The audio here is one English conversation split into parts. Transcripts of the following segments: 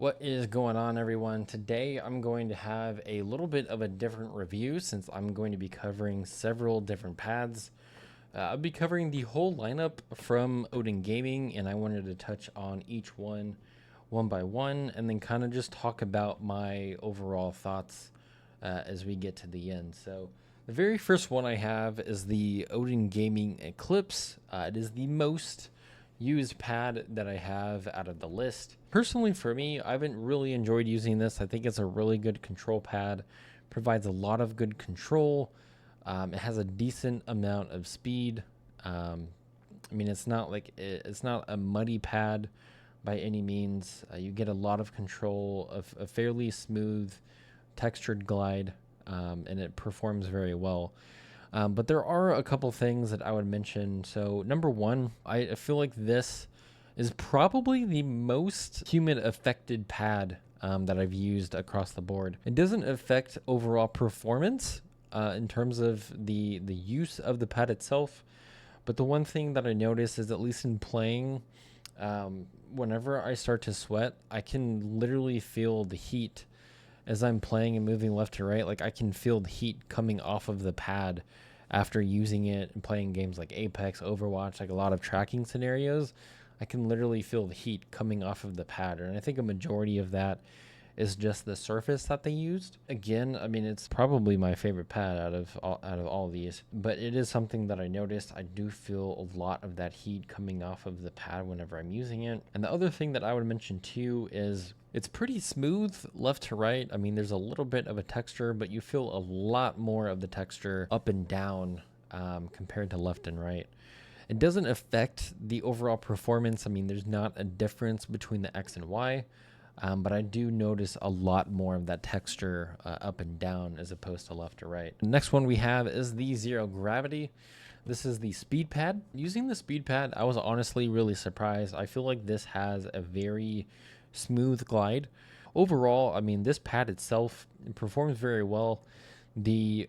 What is going on, everyone? Today I'm going to have a little bit of a different review since I'm going to be covering several different pads. I'll be covering the whole lineup from OdinGaming, and I wanted to touch on each one by one, and then kind of just talk about my overall thoughts as we get to the end. So, the very first one I have is the OdinGaming Eclipse. It is the most used pad that I have out of the list. Personally, for me, I haven't really enjoyed using this. I think it's a really good control pad, provides a lot of good control. It has a decent amount of speed. I mean, it's not a muddy pad by any means. You get a lot of control of a fairly smooth, textured glide, and it performs very well. But there are a couple things that I would mention. So, number one, I feel like this is probably the most humid affected pad that I've used across the board. It doesn't affect overall performance in terms of the use of the pad itself. But the one thing that I notice is, at least in playing, whenever I start to sweat, I can literally feel the heat as I'm playing and moving left to right. Like, I can feel the heat coming off of the pad after using it and playing games like Apex, Overwatch, like a lot of tracking scenarios. I can literally feel the heat coming off of the pad, and I think a majority of that is just the surface that they used. Again, I mean, it's probably my favorite pad out of all these, but it is something that I noticed. I do feel a lot of that heat coming off of the pad whenever I'm using it. And the other thing that I would mention too is it's pretty smooth left to right. I mean, there's a little bit of a texture, but you feel a lot more of the texture up and down compared to left and right. It doesn't affect the overall performance. I mean, there's not a difference between the X and Y, but I do notice a lot more of that texture up and down as opposed to left or right. The next one we have is the Zero Gravity. This is the speed pad. Using the speed pad, I was honestly really surprised. I feel like this has a very smooth glide. Overall, I mean, this pad itself performs very well. The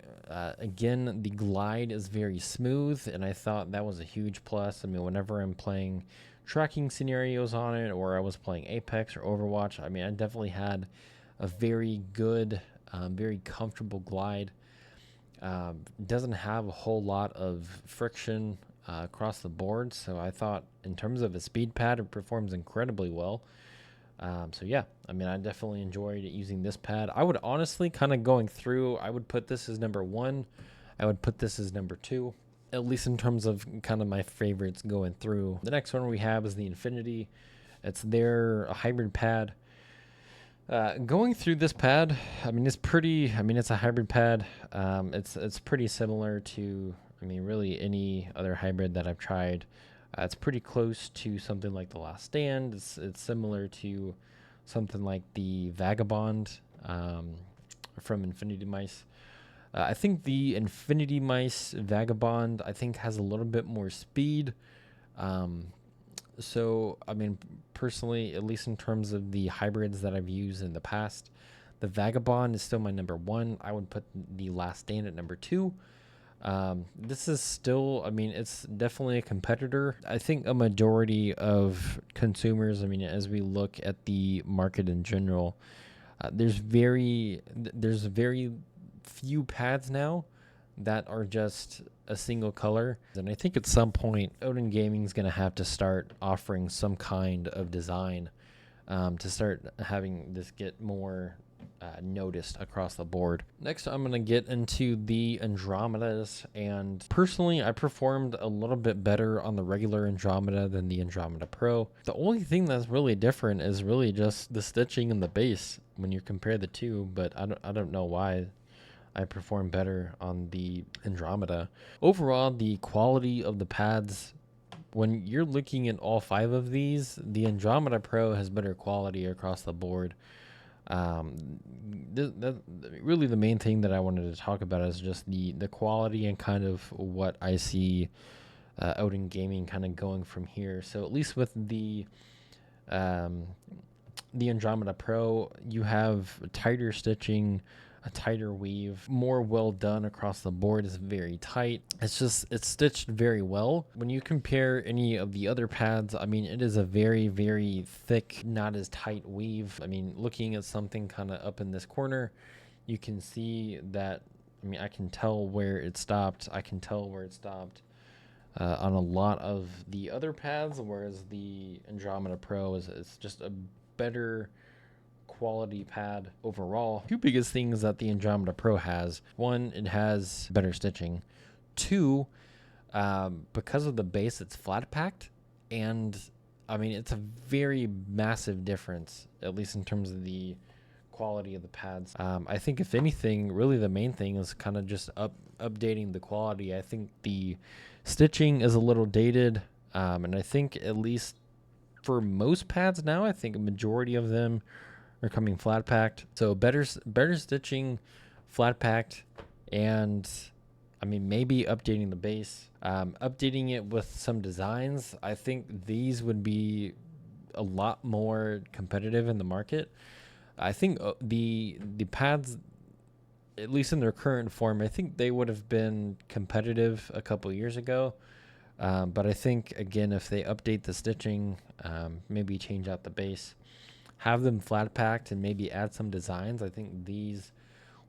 Again, the glide is very smooth, and I thought that was a huge plus. I mean, whenever I'm playing tracking scenarios on it, or I was playing Apex or Overwatch, I mean, I definitely had a very good, very comfortable glide. Doesn't have a whole lot of friction across the board, so I thought in terms of a speed pad, it performs incredibly well. So yeah, I mean, I definitely enjoyed using this pad. I would honestly, kind of going through, I would put this as number one. I would put this as number two, at least in terms of kind of my favorites going through. The next one we have is the Infinity. It's their hybrid pad. Going through this pad, I mean, it's pretty. I mean, it's a hybrid pad. It's pretty similar to, I mean, really any other hybrid that I've tried. It's pretty close to something like the Last Stand. It's similar to something like the Vagabond from Infinity Mice. I think the Infinity Mice Vagabond, I think, has a little bit more speed. Um, so, I mean, personally, at least in terms of the hybrids that I've used in the past, the Vagabond is still my number one. I would put the Last Stand at number two. This is still, I mean, it's definitely a competitor. I think a majority of consumers, I mean, as we look at the market in general, there's very few pads now that are just a single color. And I think at some point, OdinGaming is going to have to start offering some kind of design to start having this get more noticed across the board. Next, I'm going to get into the Andromedas, and personally, I performed a little bit better on the regular Andromeda than the Andromeda Pro. The only thing that's really different is really just the stitching and the base when you compare the two, but I don't know why I perform better on the Andromeda. Overall, the quality of the pads, when you're looking at all five of these, the Andromeda Pro has better quality across the board. Really the main thing that I wanted to talk about is just the quality and kind of what I see OdinGaming kind of going from here. So at least with the Andromeda Pro, you have tighter stitching, a tighter weave, more well done across the board. Is very tight. It's stitched very well. When you compare any of the other pads, I mean, it is a very, very thick, not as tight weave. I mean, looking at something kind of up in this corner, you can see that, I mean, I can tell where it stopped. I can tell where it stopped on a lot of the other pads, whereas the Andromeda Pro is just a better quality pad overall. Two biggest things that the Andromeda Pro has: one, it has better stitching. Two, because of the base, it's flat packed, and I mean, it's a very massive difference, at least in terms of the quality of the pads. I think if anything, really the main thing is kind of just updating the quality. I think the stitching is a little dated, and I think at least for most pads now, I think a majority of them are coming flat packed. So better stitching, flat packed, and I mean, maybe updating the base, updating it with some designs. I think these would be a lot more competitive in the market. I think the pads, at least in their current form, I think they would have been competitive a couple years ago. But I think, again, if they update the stitching, maybe change out the base, have them flat packed, and maybe add some designs, I think these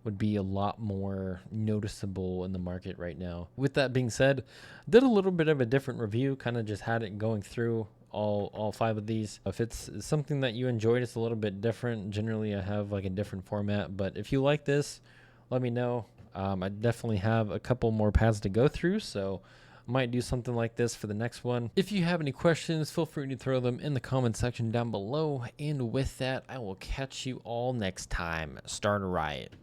would be a lot more noticeable in the market right now. With that being said, did a little bit of a different review, kind of just had it going through all 5 of these. If it's something that you enjoyed, it's a little bit different. Generally, I have like a different format, but if you like this, let me know. I definitely have a couple more pads to go through, so might do something like this for the next one. If you have any questions, feel free to throw them in the comment section down below. And with that, I will catch you all next time. Start a riot.